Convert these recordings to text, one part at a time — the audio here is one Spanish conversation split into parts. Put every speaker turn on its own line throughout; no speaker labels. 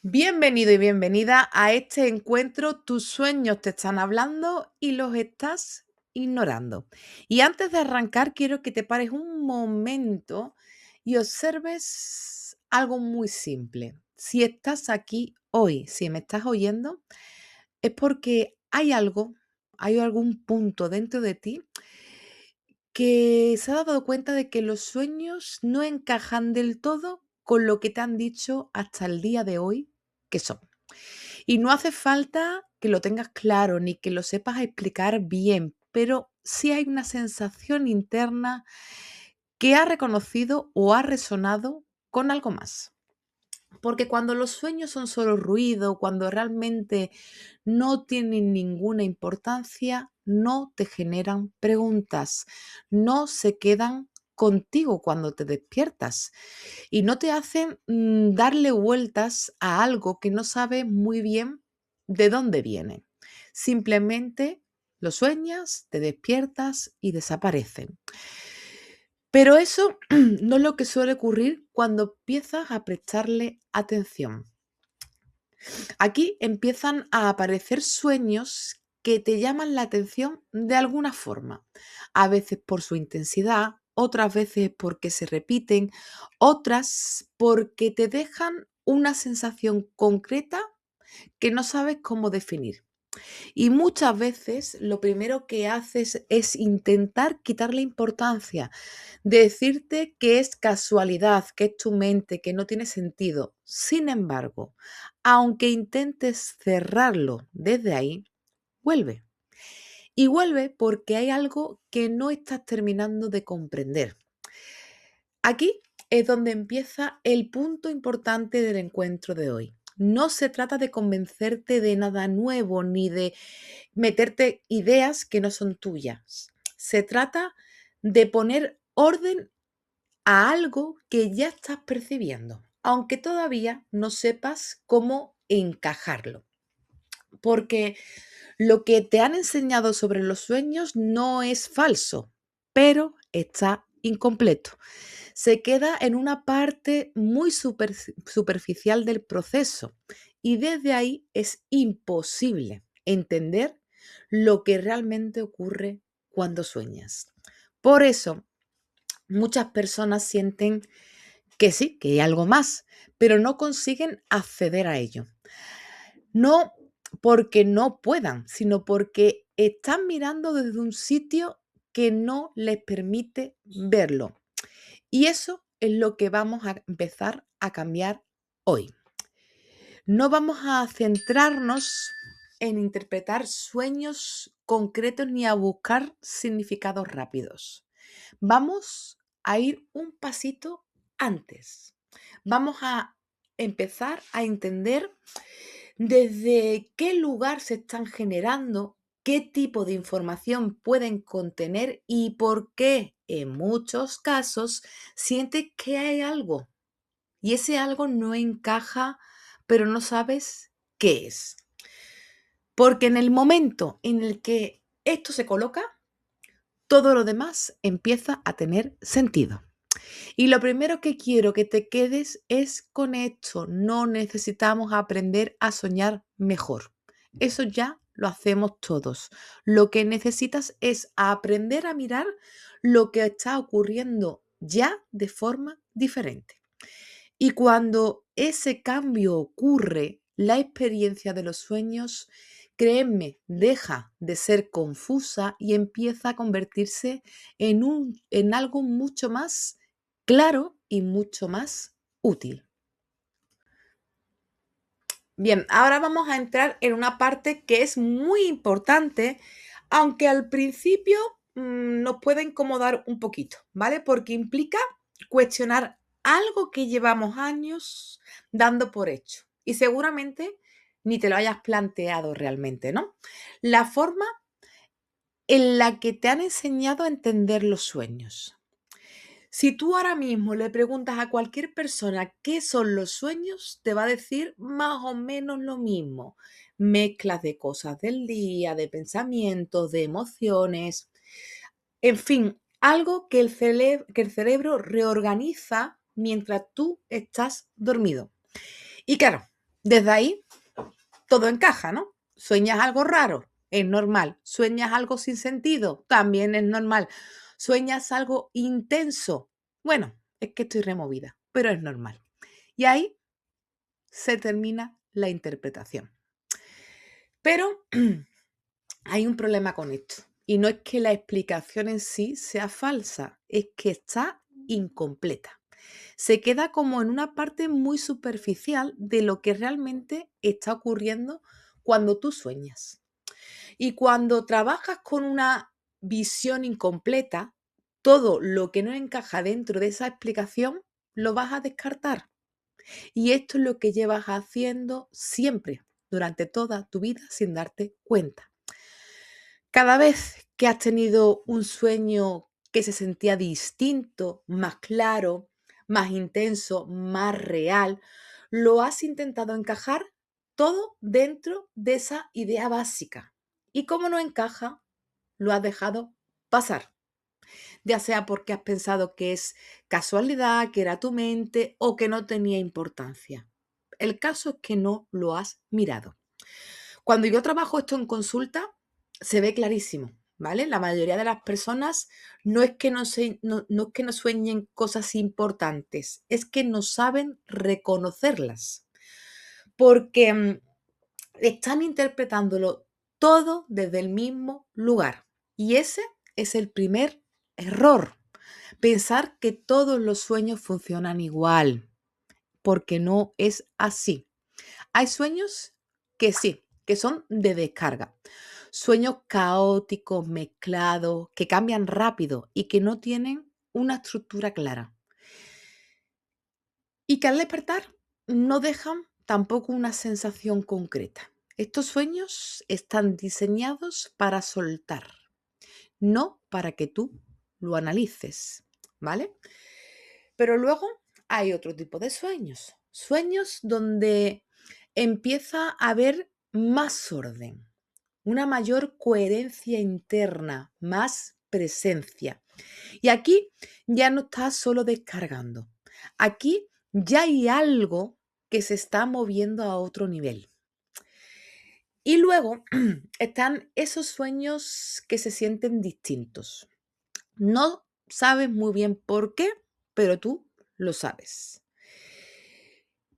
Bienvenido y bienvenida a este encuentro. Tus sueños te están hablando y los estás ignorando. Y antes de arrancar, quiero que te pares un momento y observes algo muy simple. Si estás aquí hoy, si me estás oyendo, es porque hay algún punto dentro de ti que se ha dado cuenta de que los sueños no encajan del todo con lo que te han dicho hasta el día de hoy que son. Y no hace falta que lo tengas claro ni que lo sepas explicar bien, pero sí hay una sensación interna que ha reconocido o ha resonado con algo más. Porque cuando los sueños son solo ruido, cuando realmente no tienen ninguna importancia, no te generan preguntas, no se quedan contigo cuando te despiertas y no te hacen darle vueltas a algo que no sabes muy bien de dónde viene. Simplemente lo sueñas, te despiertas y desaparecen. Pero eso no es lo que suele ocurrir cuando empiezas a prestarle atención. Aquí empiezan a aparecer sueños que te llaman la atención de alguna forma, a veces por su intensidad, otras veces porque se repiten, otras porque te dejan una sensación concreta que no sabes cómo definir. Y muchas veces lo primero que haces es intentar quitarle importancia, decirte que es casualidad, que es tu mente, que no tiene sentido. Sin embargo, aunque intentes cerrarlo desde ahí, vuelve. Y vuelve porque hay algo que no estás terminando de comprender. Aquí es donde empieza el punto importante del encuentro de hoy. No se trata de convencerte de nada nuevo ni de meterte ideas que no son tuyas. Se trata de poner orden a algo que ya estás percibiendo, aunque todavía no sepas cómo encajarlo. Porque lo que te han enseñado sobre los sueños no es falso, pero está incompleto. Se queda en una parte muy superficial del proceso y desde ahí es imposible entender lo que realmente ocurre cuando sueñas. Por eso, muchas personas sienten que sí, que hay algo más, pero no consiguen acceder a ello. No porque no puedan, sino porque están mirando desde un sitio que no les permite verlo. Y eso es lo que vamos a empezar a cambiar hoy. No vamos a centrarnos en interpretar sueños concretos ni a buscar significados rápidos. Vamos a ir un pasito antes. Vamos a empezar a entender desde qué lugar se están generando, qué tipo de información pueden contener y por qué en muchos casos sientes que hay algo y ese algo no encaja, pero no sabes qué es. Porque en el momento en el que esto se coloca, todo lo demás empieza a tener sentido. Y lo primero que quiero que te quedes es con esto. No necesitamos aprender a soñar mejor. Eso ya lo hacemos todos. Lo que necesitas es aprender a mirar lo que está ocurriendo ya de forma diferente. Y cuando ese cambio ocurre, la experiencia de los sueños, créeme, deja de ser confusa y empieza a convertirse en algo mucho más claro y mucho más útil. Bien, ahora vamos a entrar en una parte que es muy importante, aunque al principio nos puede incomodar un poquito, ¿vale? Porque implica cuestionar algo que llevamos años dando por hecho y seguramente ni te lo hayas planteado realmente, ¿no? La forma en la que te han enseñado a entender los sueños. Si tú ahora mismo le preguntas a cualquier persona qué son los sueños, te va a decir más o menos lo mismo. Mezclas de cosas del día, de pensamientos, de emociones, en fin, algo que que el cerebro reorganiza mientras tú estás dormido. Y claro, Desde ahí todo encaja, ¿no? Sueñas algo raro, es normal. Sueñas algo sin sentido, también es normal. Sueñas algo intenso. Bueno, es que estoy removida, pero es normal. Y ahí se termina la interpretación. Pero hay un problema con esto. Y no es que la explicación en sí sea falsa, es que está incompleta. Se queda como en una parte muy superficial de lo que realmente está ocurriendo cuando tú sueñas. Y cuando trabajas con una visión incompleta, todo lo que no encaja dentro de esa explicación lo vas a descartar. Y esto es lo que llevas haciendo siempre, durante toda tu vida, sin darte cuenta. Cada vez que has tenido un sueño que se sentía distinto, más claro, más intenso, más real, lo has intentado encajar todo dentro de esa idea básica. Y como no encaja, lo has dejado pasar. Ya sea porque has pensado que es casualidad, que era tu mente o que no tenía importancia. El caso es que no lo has mirado. Cuando yo trabajo esto en consulta, se ve clarísimo, ¿vale? La mayoría de las personas no es que no es que no sueñen cosas importantes, es que no saben reconocerlas, porque están interpretándolo todo desde el mismo lugar. Y ese es el primer error, pensar que todos los sueños funcionan igual, porque no es así. Hay sueños que sí, que son de descarga. Sueños caóticos, mezclados, que cambian rápido y que no tienen una estructura clara. Y que al despertar no dejan tampoco una sensación concreta. Estos sueños están diseñados para soltar, no para que tú lo analices, ¿vale? Pero luego hay otro tipo de sueños. Sueños donde empieza a haber más orden, una mayor coherencia interna, más presencia. Y aquí ya no estás solo descargando. Aquí ya hay algo que se está moviendo a otro nivel. Y luego están esos sueños que se sienten distintos. No sabes muy bien por qué, pero tú lo sabes.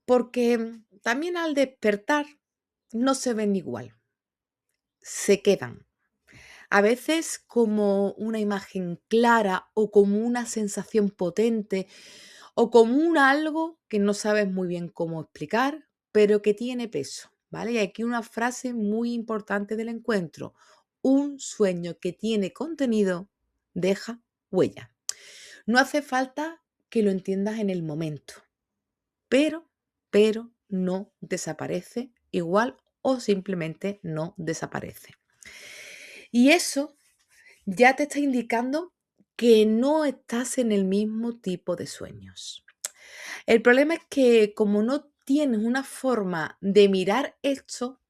Porque también al despertar no se ven igual, se quedan. A veces como una imagen clara o como una sensación potente o como un algo que no sabes muy bien cómo explicar, pero que tiene peso, ¿vale? Y aquí una frase muy importante del encuentro. Un sueño que tiene contenido deja huella. No hace falta que lo entiendas en el momento, pero, pero no desaparece igual o simplemente no desaparece. Y eso ya te está indicando que no estás en el mismo tipo de sueños. El problema es que como no tienes una forma de mirar esto,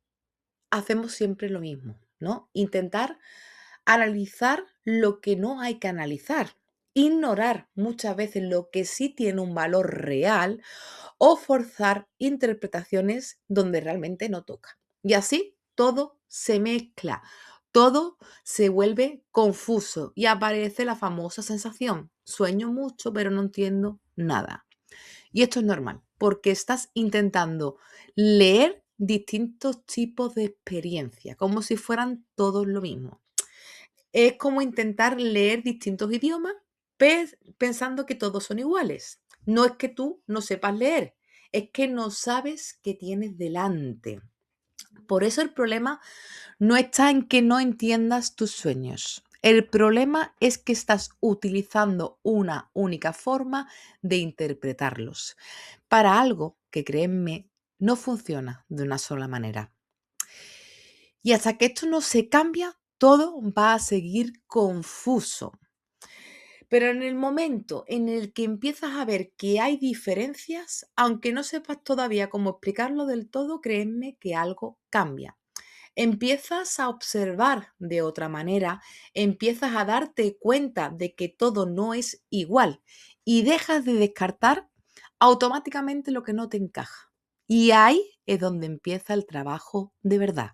hacemos siempre lo mismo, ¿no? Intentar analizar lo que no hay que analizar, ignorar muchas veces lo que sí tiene un valor real o forzar interpretaciones donde realmente no toca. Y así todo se mezcla, todo se vuelve confuso y aparece la famosa sensación, sueño mucho pero no entiendo nada. Y esto es normal, porque estás intentando leer distintos tipos de experiencia, como si fueran todos lo mismo. Es como intentar leer distintos idiomas pensando que todos son iguales. No es que tú no sepas leer, es que no sabes qué tienes delante. Por eso el problema no está en que no entiendas tus sueños. El problema es que estás utilizando una única forma de interpretarlos para algo que, créeme, no funciona de una sola manera. Y hasta que esto no se cambia, todo va a seguir confuso. Pero en el momento en el que empiezas a ver que hay diferencias, aunque no sepas todavía cómo explicarlo del todo, créeme que algo cambia. Empiezas a observar de otra manera, empiezas a darte cuenta de que todo no es igual y dejas de descartar automáticamente lo que no te encaja. Y ahí es donde empieza el trabajo de verdad.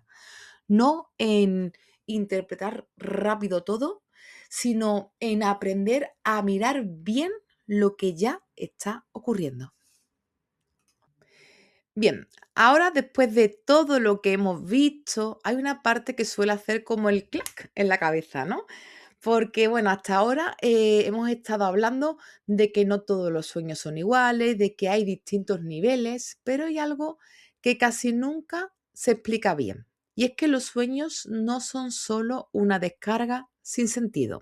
No en interpretar rápido todo, sino en aprender a mirar bien lo que ya está ocurriendo. Bien, ahora después de todo lo que hemos visto, hay una parte que suele hacer como el clac en la cabeza, ¿no? Porque, bueno, hasta ahora hemos estado hablando de que no todos los sueños son iguales, de que hay distintos niveles, pero hay algo que casi nunca se explica bien. Y es que los sueños no son solo una descarga sin sentido.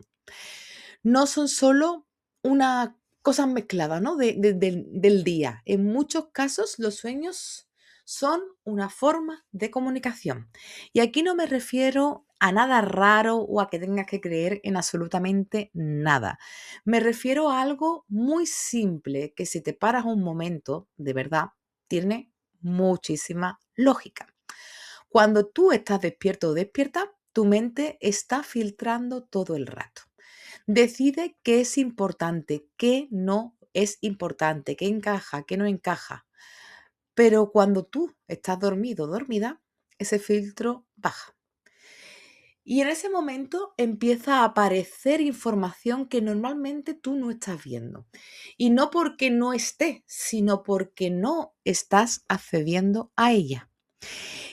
No son solo una cosas mezcladas, ¿no? Del día. En muchos casos, los sueños son una forma de comunicación. Y aquí no me refiero a nada raro o a que tengas que creer en absolutamente nada. Me refiero a algo muy simple que si te paras un momento, de verdad, tiene muchísima lógica. Cuando tú estás despierto o despierta, tu mente está filtrando todo el rato. Decide qué es importante, qué no es importante, qué encaja, qué no encaja. Pero cuando tú estás dormido o dormida, ese filtro baja. Y en ese momento empieza a aparecer información que normalmente tú no estás viendo. Y no porque no esté, sino porque no estás accediendo a ella.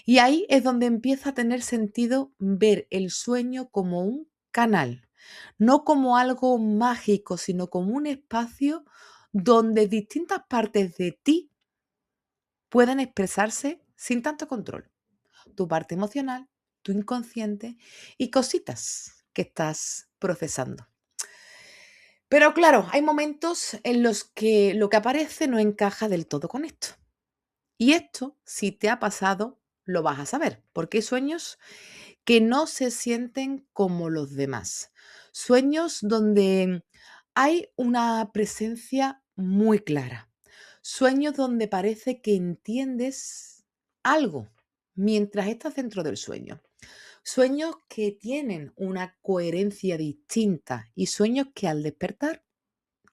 Y ahí es donde empieza a tener sentido ver el sueño como un canal, no como algo mágico, sino como un espacio donde distintas partes de ti pueden expresarse sin tanto control. Tu parte emocional, tu inconsciente y cositas que estás procesando. Pero claro, hay momentos en los que lo que aparece no encaja del todo con esto. Y esto, si te ha pasado, lo vas a saber, porque hay sueños que no se sienten como los demás. Sueños donde hay una presencia muy clara. Sueños donde parece que entiendes algo mientras estás dentro del sueño. Sueños que tienen una coherencia distinta y sueños que al despertar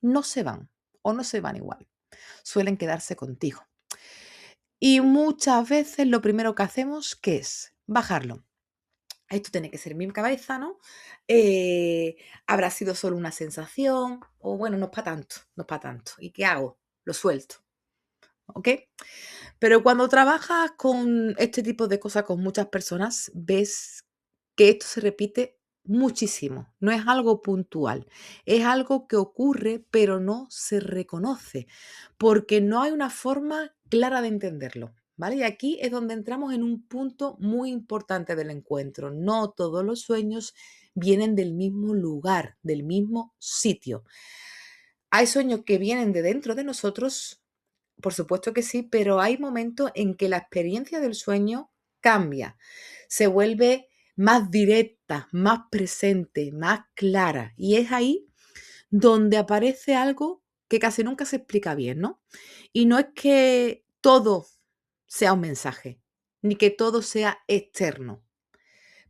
no se van o no se van igual. Suelen quedarse contigo. Y muchas veces lo primero que hacemos, ¿qué es? Bajarlo. Esto tiene que ser mi cabeza, ¿no? Habrá sido solo una sensación, o bueno, no es para tanto, no es para tanto. ¿Y qué hago? Lo suelto, ¿ok? Pero cuando trabajas con este tipo de cosas con muchas personas, ves que esto se repite muchísimo. No es algo puntual, es algo que ocurre, pero no se reconoce, porque no hay una forma clara de entenderlo. ¿Vale? Y aquí es donde entramos en un punto muy importante del encuentro. No todos los sueños vienen del mismo lugar, del mismo sitio. Hay sueños que vienen de dentro de nosotros, por supuesto que sí, pero hay momentos en que la experiencia del sueño cambia, se vuelve más directa, más presente, más clara. Y es ahí donde aparece algo que casi nunca se explica bien, ¿no? Y no es que todo sea un mensaje, ni que todo sea externo,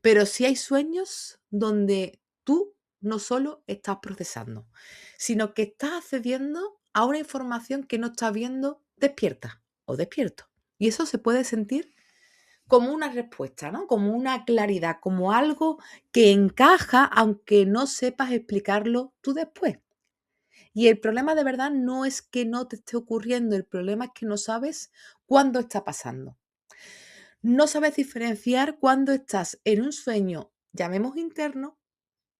pero sí hay sueños donde tú no solo estás procesando, sino que estás accediendo a una información que no estás viendo despierta o despierto. Y eso se puede sentir como una respuesta, ¿no? Como una claridad, como algo que encaja aunque no sepas explicarlo tú después. Y el problema de verdad no es que no te esté ocurriendo, el problema es que no sabes cuándo está pasando. No sabes diferenciar cuándo estás en un sueño, llamemos interno,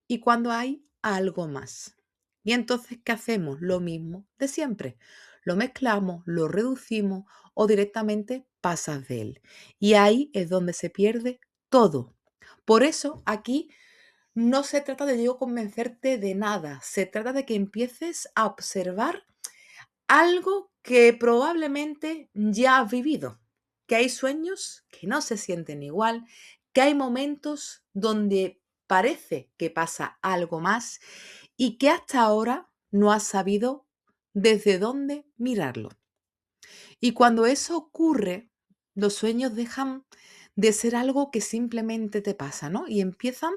y cuando hay algo más. Y entonces, ¿qué hacemos? Lo mismo de siempre. Lo mezclamos, lo reducimos o directamente pasas de él. Y ahí es donde se pierde todo. Por eso aquí no se trata de yo convencerte de nada, se trata de que empieces a observar algo que probablemente ya has vivido, que hay sueños que no se sienten igual, que hay momentos donde parece que pasa algo más y que hasta ahora no has sabido desde dónde mirarlo. Y cuando eso ocurre, los sueños dejan de ser algo que simplemente te pasa, ¿no? Y empiezan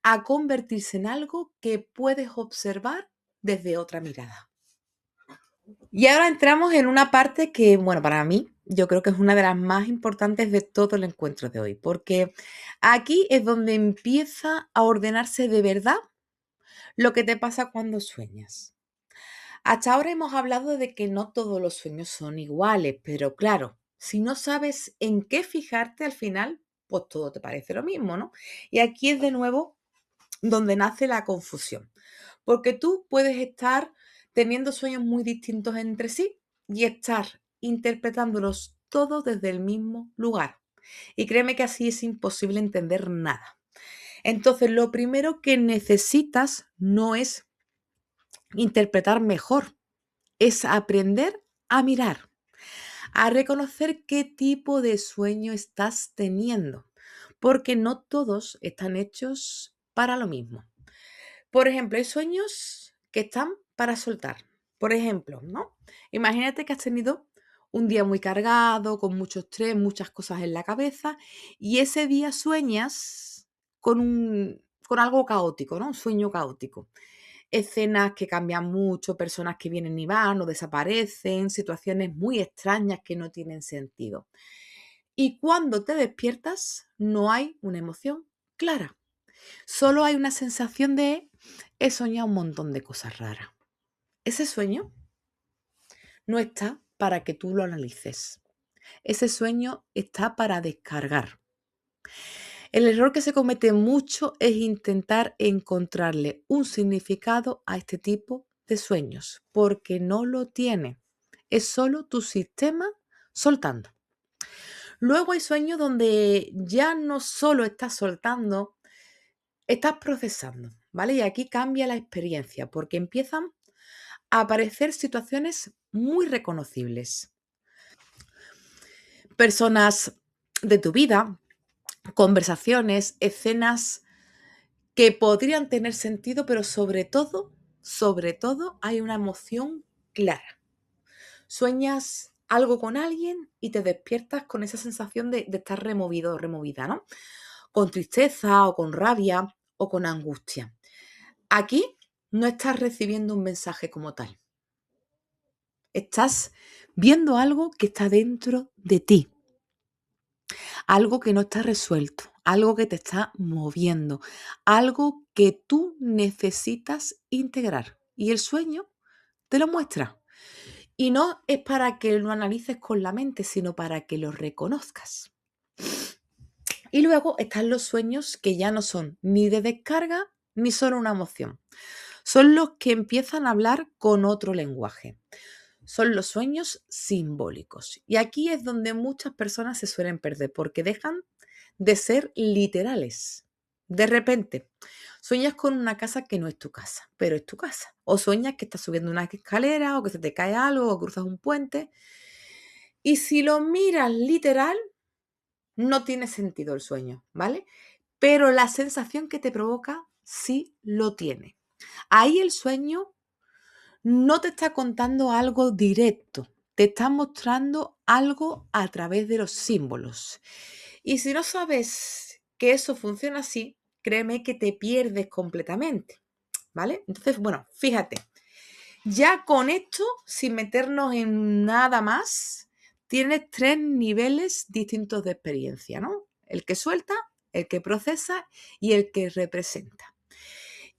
a convertirse en algo que puedes observar desde otra mirada. Y ahora entramos en una parte que, bueno, para mí yo creo que es una de las más importantes de todo el encuentro de hoy, porque aquí es donde empieza a ordenarse de verdad lo que te pasa cuando sueñas. Hasta ahora hemos hablado de que no todos los sueños son iguales, pero claro, si no sabes en qué fijarte al final, pues todo te parece lo mismo, ¿no? Y aquí es de nuevo donde nace la confusión, porque tú puedes estar teniendo sueños muy distintos entre sí y estar interpretándolos todos desde el mismo lugar. Y créeme que así es imposible entender nada. Entonces, lo primero que necesitas no es interpretar mejor, es aprender a mirar, a reconocer qué tipo de sueño estás teniendo, porque no todos están hechos para lo mismo. Por ejemplo, hay sueños que están para soltar. Por ejemplo, ¿no? Imagínate que has tenido un día muy cargado, con mucho estrés, muchas cosas en la cabeza, y ese día sueñas con algo caótico, ¿no? Un sueño caótico. Escenas que cambian mucho, personas que vienen y van o desaparecen, situaciones muy extrañas que no tienen sentido. Y cuando te despiertas, no hay una emoción clara. Solo hay una sensación de he soñado un montón de cosas raras. Ese sueño no está para que tú lo analices. Ese sueño está para descargar. El error que se comete mucho es intentar encontrarle un significado a este tipo de sueños, porque no lo tiene. Es solo tu sistema soltando. Luego hay sueños donde ya no solo estás soltando, estás procesando, ¿vale? Y aquí cambia la experiencia, porque empiezan a aparecer situaciones muy reconocibles. Personas de tu vida, conversaciones, escenas que podrían tener sentido, pero sobre todo hay una emoción clara. Sueñas algo con alguien y te despiertas con esa sensación de estar removido o removida, ¿no? Con tristeza o con rabia o con angustia. Aquí no estás recibiendo un mensaje como tal. Estás viendo algo que está dentro de ti, algo que no está resuelto, algo que te está moviendo, algo que tú necesitas integrar. Y el sueño te lo muestra. Y no es para que lo analices con la mente, sino para que lo reconozcas. Y luego están los sueños que ya no son ni de descarga ni solo una emoción. Son los que empiezan a hablar con otro lenguaje. Son los sueños simbólicos. Y aquí es donde muchas personas se suelen perder porque dejan de ser literales. De repente, sueñas con una casa que no es tu casa, pero es tu casa. O sueñas que estás subiendo una escalera o que se te cae algo o cruzas un puente. Y si lo miras literal, no tiene sentido el sueño, ¿vale? Pero la sensación que te provoca sí lo tiene. Ahí el sueño no te está contando algo directo, te está mostrando algo a través de los símbolos. Y si no sabes que eso funciona así, créeme que te pierdes completamente, ¿vale? Entonces, bueno, fíjate, ya con esto, sin meternos en nada más, tienes 3 niveles distintos de experiencia, ¿no? El que suelta, el que procesa y el que representa.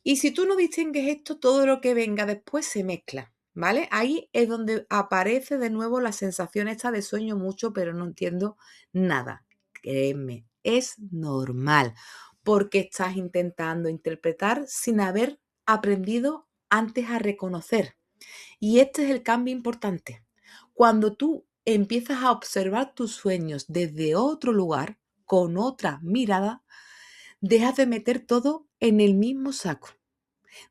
Y si tú no distingues esto, todo lo que venga después se mezcla, ¿vale? Ahí es donde aparece de nuevo la sensación esta de sueño mucho, pero no entiendo nada. Créeme, es normal, porque estás intentando interpretar sin haber aprendido antes a reconocer. Y este es el cambio importante. Cuando tú empiezas a observar tus sueños desde otro lugar, con otra mirada, dejas de meter todo en el mismo saco.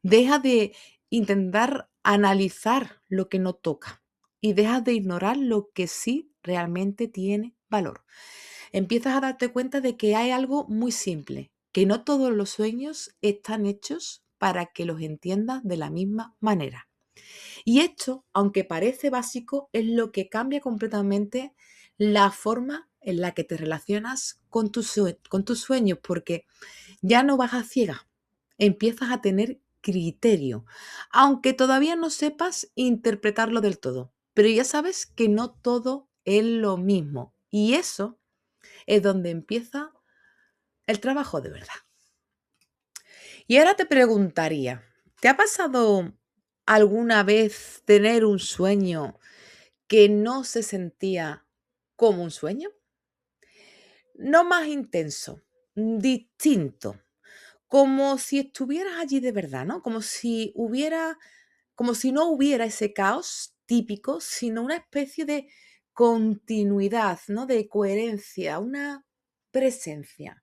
Deja de intentar analizar lo que no toca y dejas de ignorar lo que sí realmente tiene valor. Empiezas a darte cuenta de que hay algo muy simple, que no todos los sueños están hechos para que los entiendas de la misma manera. Y esto, aunque parece básico, es lo que cambia completamente la forma en la que te relacionas con tus sueños, porque ya no vas a ciegas, empiezas a tener criterio, aunque todavía no sepas interpretarlo del todo, pero ya sabes que no todo es lo mismo. Y eso es donde empieza el trabajo de verdad. Y ahora te preguntaría, ¿te ha pasado alguna vez tener un sueño que no se sentía como un sueño? No más intenso, distinto, como si estuvieras allí de verdad, ¿no? Como si no hubiera ese caos típico, sino una especie de continuidad, ¿no? De coherencia, una presencia.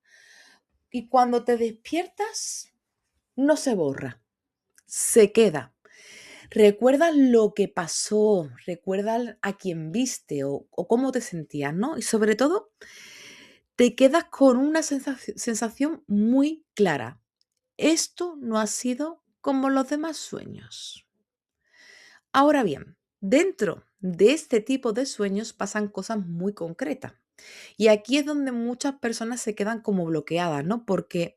Y cuando te despiertas, no se borra, se queda. Recuerdas lo que pasó, recuerdas a quién viste o cómo te sentías, ¿no? Y sobre todo, te quedas con una sensación muy clara. Esto no ha sido como los demás sueños. Ahora bien, dentro de este tipo de sueños pasan cosas muy concretas. Y aquí es donde muchas personas se quedan como bloqueadas, ¿no? Porque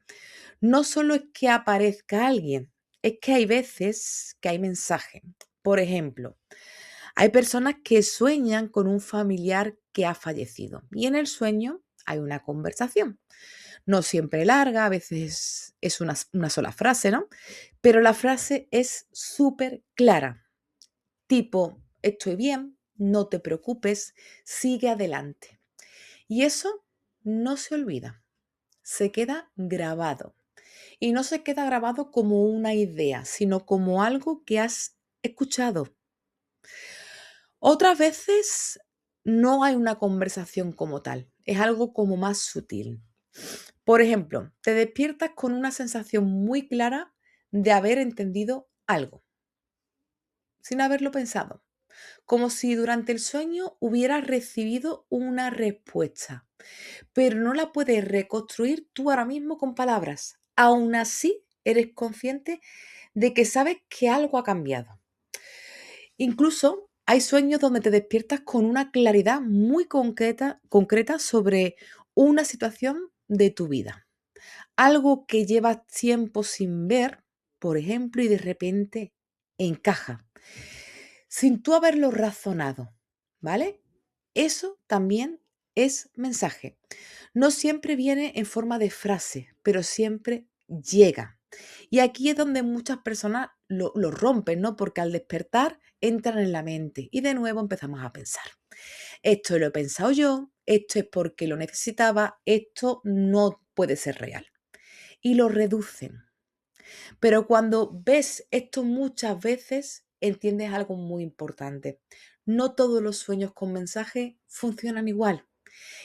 no solo es que aparezca alguien, es que hay veces que hay mensaje. Por ejemplo, hay personas que sueñan con un familiar que ha fallecido y en el sueño hay una conversación. No siempre larga, a veces es una sola frase, ¿no? Pero la frase es súper clara, tipo, estoy bien, no te preocupes, sigue adelante. Y eso no se olvida, se queda grabado. Y no se queda grabado como una idea, sino como algo que has escuchado. Otras veces no hay una conversación como tal, es algo como más sutil. Por ejemplo, te despiertas con una sensación muy clara de haber entendido algo, sin haberlo pensado, como si durante el sueño hubieras recibido una respuesta, pero no la puedes reconstruir tú ahora mismo con palabras. Aún así, eres consciente de que sabes que algo ha cambiado. Incluso hay sueños donde te despiertas con una claridad muy concreta sobre una situación de tu vida. Algo que llevas tiempo sin ver, por ejemplo, y de repente encaja, sin tú haberlo razonado, ¿vale? Eso también es mensaje. No siempre viene en forma de frase, pero siempre llega. Y aquí es donde muchas personas lo rompen, ¿no? Porque al despertar entran en la mente y de nuevo empezamos a pensar. Esto lo he pensado yo, esto es porque lo necesitaba, esto no puede ser real. Y lo reducen. Pero cuando ves esto muchas veces, entiendes algo muy importante. No todos los sueños con mensaje funcionan igual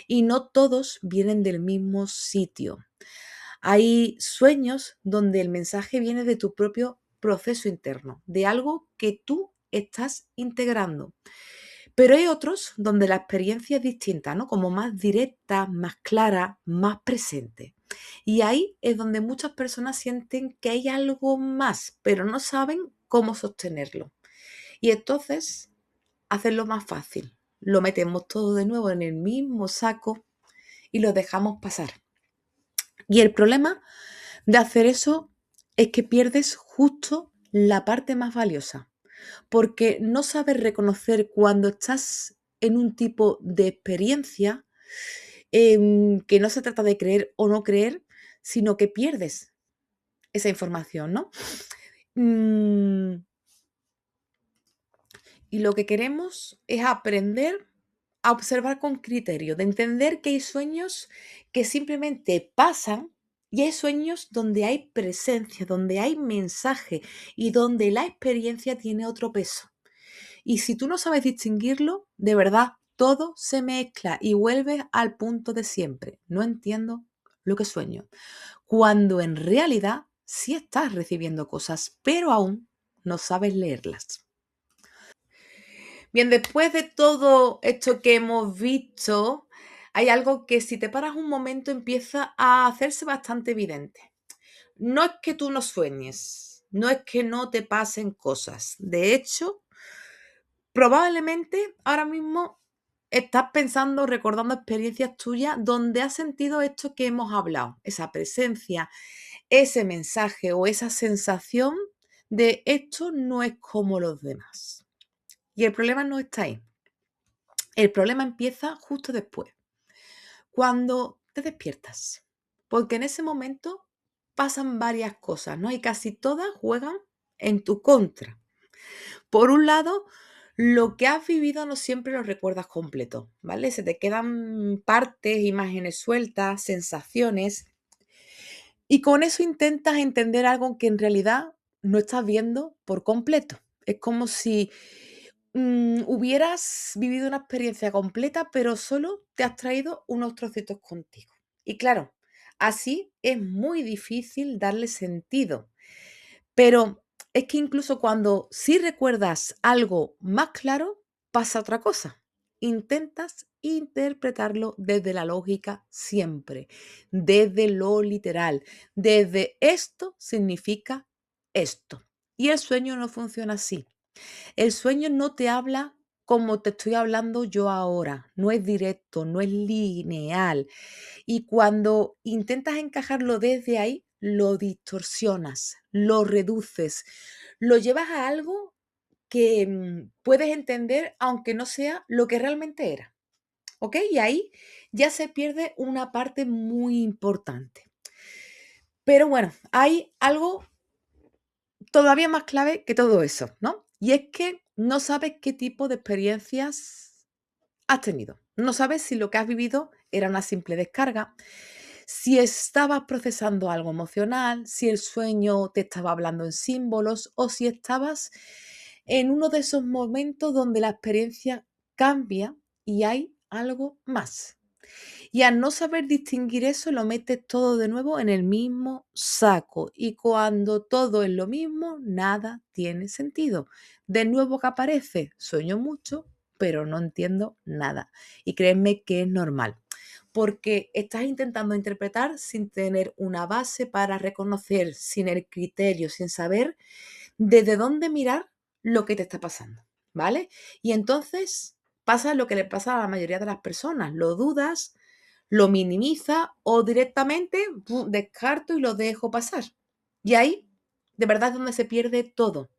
y no todos vienen del mismo sitio. Hay sueños donde el mensaje viene de tu propio proceso interno, de algo que tú estás integrando. Pero hay otros donde la experiencia es distinta, ¿no? Como más directa, más clara, más presente. Y ahí es donde muchas personas sienten que hay algo más, pero no saben cómo sostenerlo. Y entonces hacen lo más fácil. Lo metemos todo de nuevo en el mismo saco y lo dejamos pasar. Y el problema de hacer eso es que pierdes justo la parte más valiosa, porque no sabes reconocer cuando estás en un tipo de experiencia que no se trata de creer o no creer, sino que pierdes esa información, ¿no? Mm, y lo que queremos es aprender a observar con criterio, de entender que hay sueños que simplemente pasan y hay sueños donde hay presencia, donde hay mensaje y donde la experiencia tiene otro peso. Y si tú no sabes distinguirlo, de verdad, todo se mezcla y vuelves al punto de siempre. No entiendo lo que sueño. Cuando en realidad sí estás recibiendo cosas, pero aún no sabes leerlas. Bien, después de todo esto que hemos visto, hay algo que si te paras un momento empieza a hacerse bastante evidente. No es que tú no sueñes, no es que no te pasen cosas. De hecho, probablemente ahora mismo estás pensando, recordando experiencias tuyas donde has sentido esto que hemos hablado, esa presencia, ese mensaje o esa sensación de esto no es como los demás. Y el problema no está ahí. El problema empieza justo después, cuando te despiertas, porque en ese momento pasan varias cosas, ¿no? Y casi todas juegan en tu contra. Por un lado, lo que has vivido no siempre lo recuerdas completo, ¿vale? Se te quedan partes, imágenes sueltas, sensaciones, y con eso intentas entender algo que en realidad no estás viendo por completo. Es como si hubieras vivido una experiencia completa, pero solo te has traído unos trocitos contigo. Y claro, así es muy difícil darle sentido. Pero es que incluso cuando sí recuerdas algo más claro, pasa otra cosa. Intentas interpretarlo desde la lógica siempre, desde lo literal, desde esto significa esto. Y el sueño no funciona así. El sueño no te habla como te estoy hablando yo ahora, no es directo, no es lineal. Y cuando intentas encajarlo desde ahí, lo distorsionas, lo reduces, lo llevas a algo que puedes entender aunque no sea lo que realmente era. ¿Ok? Y ahí ya se pierde una parte muy importante. Pero bueno, hay algo todavía más clave que todo eso, ¿no? Y es que no sabes qué tipo de experiencias has tenido. No sabes si lo que has vivido era una simple descarga, si estabas procesando algo emocional, si el sueño te estaba hablando en símbolos o si estabas en uno de esos momentos donde la experiencia cambia y hay algo más. Y al no saber distinguir eso, lo metes todo de nuevo en el mismo saco. Y cuando todo es lo mismo, nada tiene sentido. De nuevo que aparece, sueño mucho, pero no entiendo nada. Y créeme que es normal, porque estás intentando interpretar sin tener una base para reconocer, sin el criterio, sin saber desde dónde mirar lo que te está pasando, ¿vale? Y entonces pasa lo que le pasa a la mayoría de las personas, lo dudas, lo minimiza o directamente descarto y lo dejo pasar. Y ahí, de verdad, es donde se pierde todo.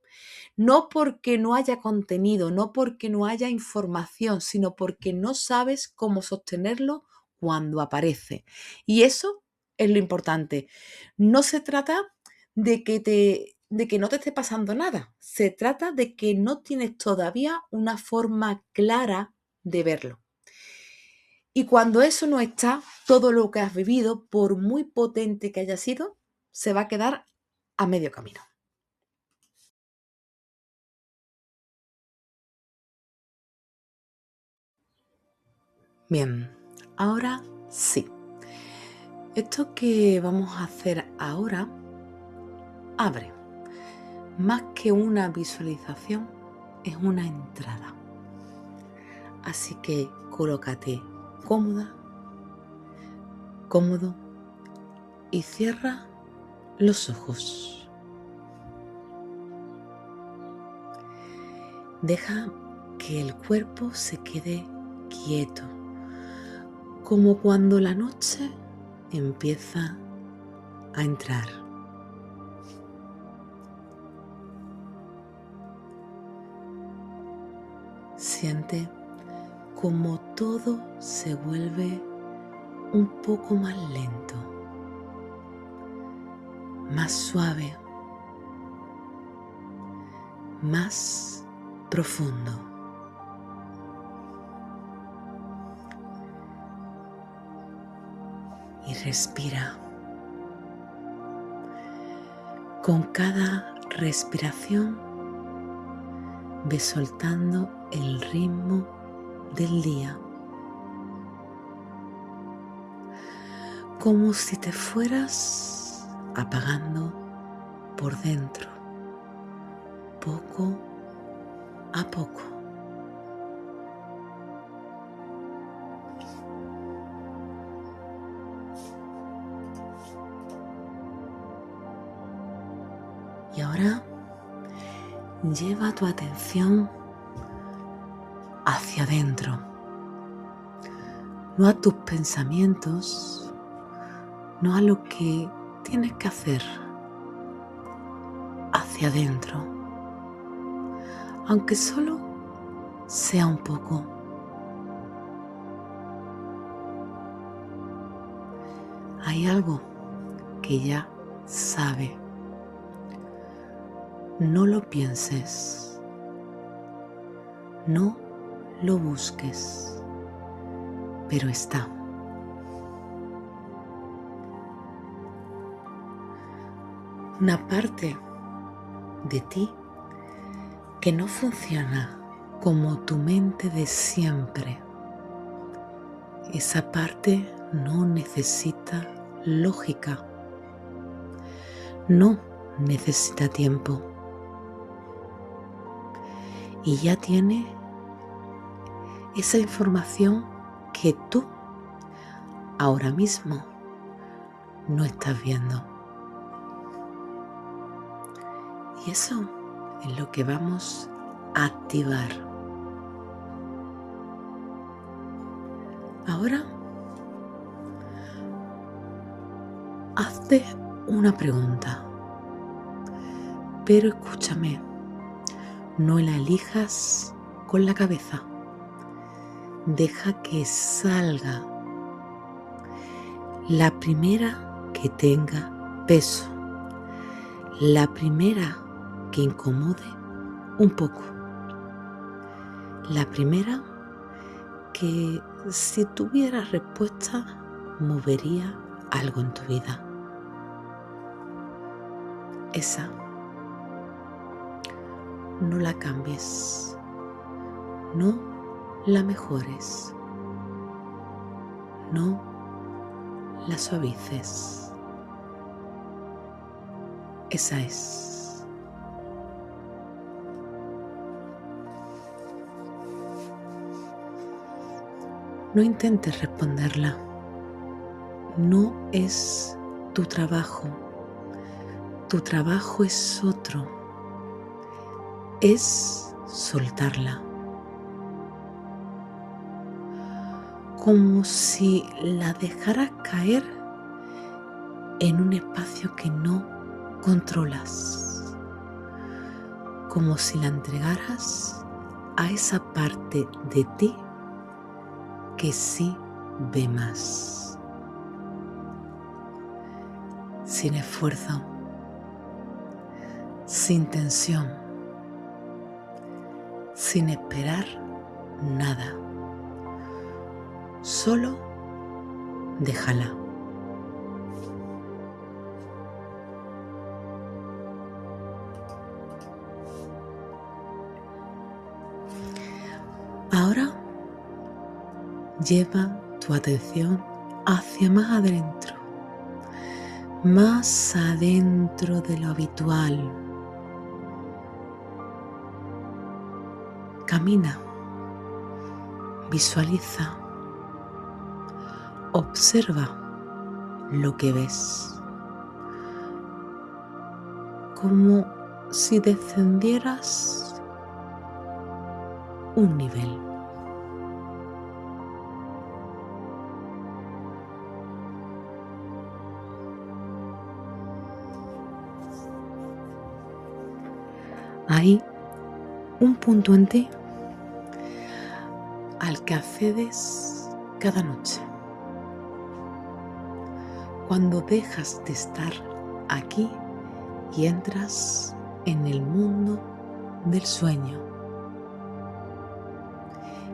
No porque no haya contenido, no porque no haya información, sino porque no sabes cómo sostenerlo cuando aparece. Y eso es lo importante. No se trata de que no te esté pasando nada. Se trata de que no tienes todavía una forma clara de verlo. Y cuando eso no está, todo lo que has vivido, por muy potente que haya sido, se va a quedar a medio camino. Bien, ahora sí. Esto que vamos a hacer ahora abre. Más que una visualización, es una entrada. Así que colócate cómoda, cómodo y cierra los ojos. Deja que el cuerpo se quede quieto, como cuando la noche empieza a entrar. Siente como todo se vuelve un poco más lento, más suave, más profundo. Y respira. Con cada respiración ve soltando el ritmo del día, como si te fueras apagando por dentro, poco a poco. Y ahora lleva tu atención hacia adentro, no a tus pensamientos, no a lo que tienes que hacer, hacia adentro, aunque solo sea un poco. hay algo que ya sabe. No lo pienses, no lo busques, pero está. Una parte de ti que no funciona como tu mente de siempre. Esa parte no necesita lógica, no necesita tiempo y ya tiene esa información que tú ahora mismo no estás viendo. Y eso es lo que vamos a activar. Ahora, hazte una pregunta, pero escúchame, no la elijas con la cabeza. Deja que salga la primera que tenga peso, la primera que incomode un poco, la primera que si tuviera respuesta movería algo en tu vida. Esa no la cambies, no la mejores, no la suavices. Esa es. No intentes responderla. No es tu trabajo. Tu trabajo es otro. Es soltarla. Como si la dejaras caer en un espacio que no controlas. Como si la entregaras a esa parte de ti que sí ve más. Sin esfuerzo, sin tensión, sin esperar nada. Solo déjala. Ahora lleva tu atención hacia más adentro de lo habitual. Camina, visualiza, observa lo que ves, como si descendieras un nivel. Hay un punto en ti al que accedes cada noche. Cuando dejas de estar aquí y entras en el mundo del sueño.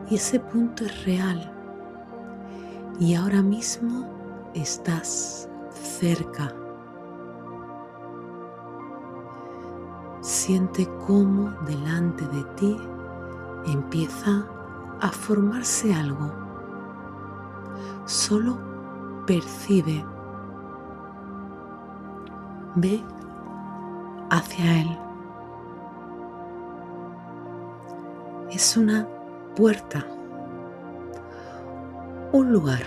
Y ese punto es real. Y ahora mismo estás cerca. Siente cómo delante de ti empieza a formarse algo. Solo percibe. Ve hacia él. Es una puerta, un lugar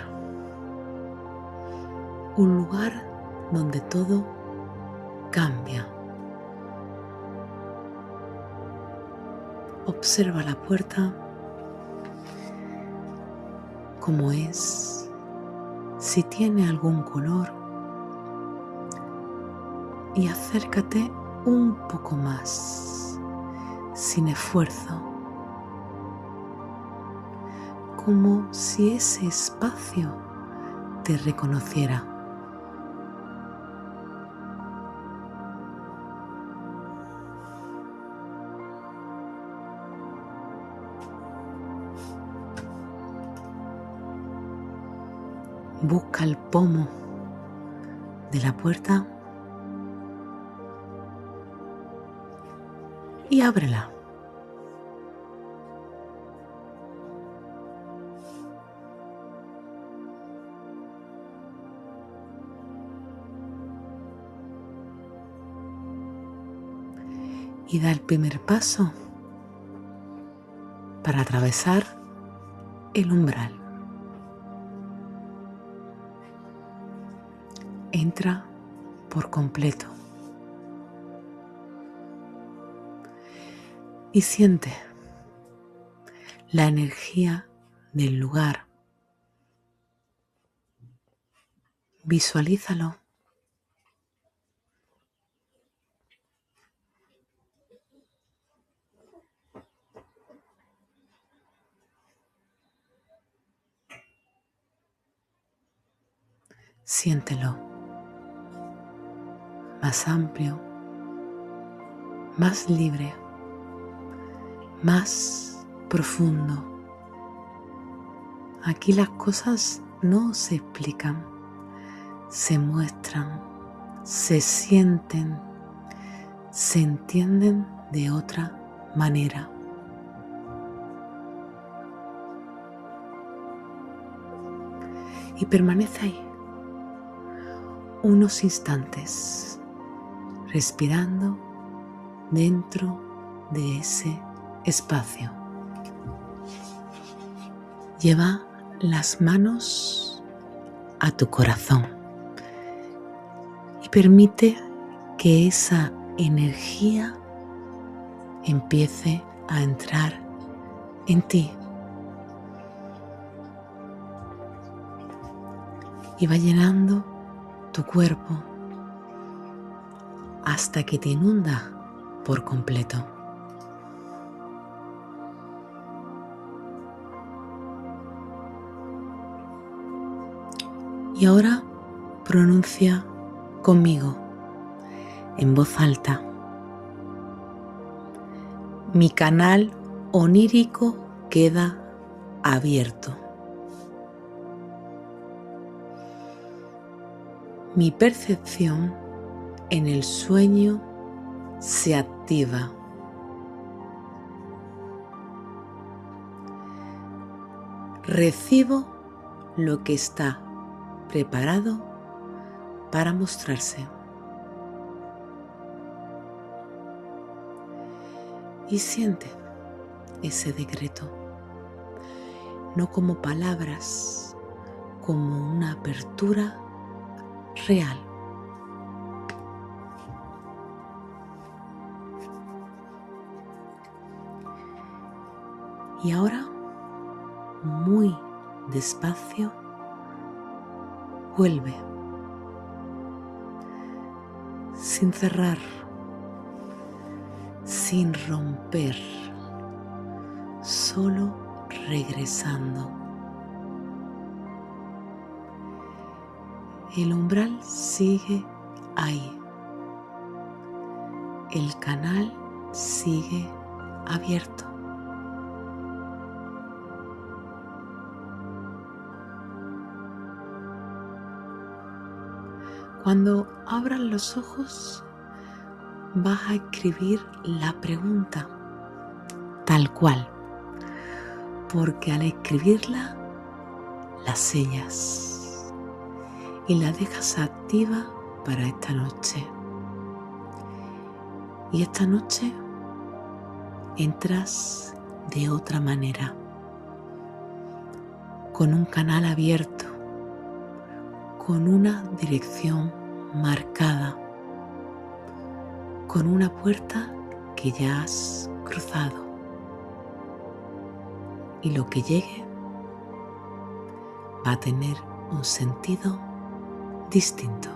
donde todo cambia. Observa la puerta como es, si tiene algún color, y acércate un poco más, sin esfuerzo, como si ese espacio te reconociera. Busca el pomo de la puerta y ábrela. Y da el primer paso para atravesar el umbral. Entra por completo y siente la energía del lugar. Visualízalo. Siéntelo más amplio, más libre, más profundo. Aquí las cosas no se explican, se muestran, se sienten, se entienden de otra manera. Y permanece ahí unos instantes, respirando dentro de ese espacio. Lleva las manos a tu corazón y permite que esa energía empiece a entrar en ti y va llenando tu cuerpo hasta que te inunda por completo. Y ahora pronuncia conmigo en voz alta: mi canal onírico queda abierto. Mi percepción en el sueño se activa. Recibo lo que está preparado para mostrarse. Y siente ese decreto, no como palabras, como una apertura real. Y ahora, muy despacio, vuelve, sin cerrar, sin romper, solo regresando. El umbral sigue ahí. El canal sigue abierto. Cuando abras los ojos, vas a escribir la pregunta tal cual, porque al escribirla la sellas y la dejas activa para esta noche. Y esta noche entras de otra manera, con un canal abierto, con una dirección marcada, con una puerta que ya has cruzado. Y lo que llegue va a tener un sentido distinto.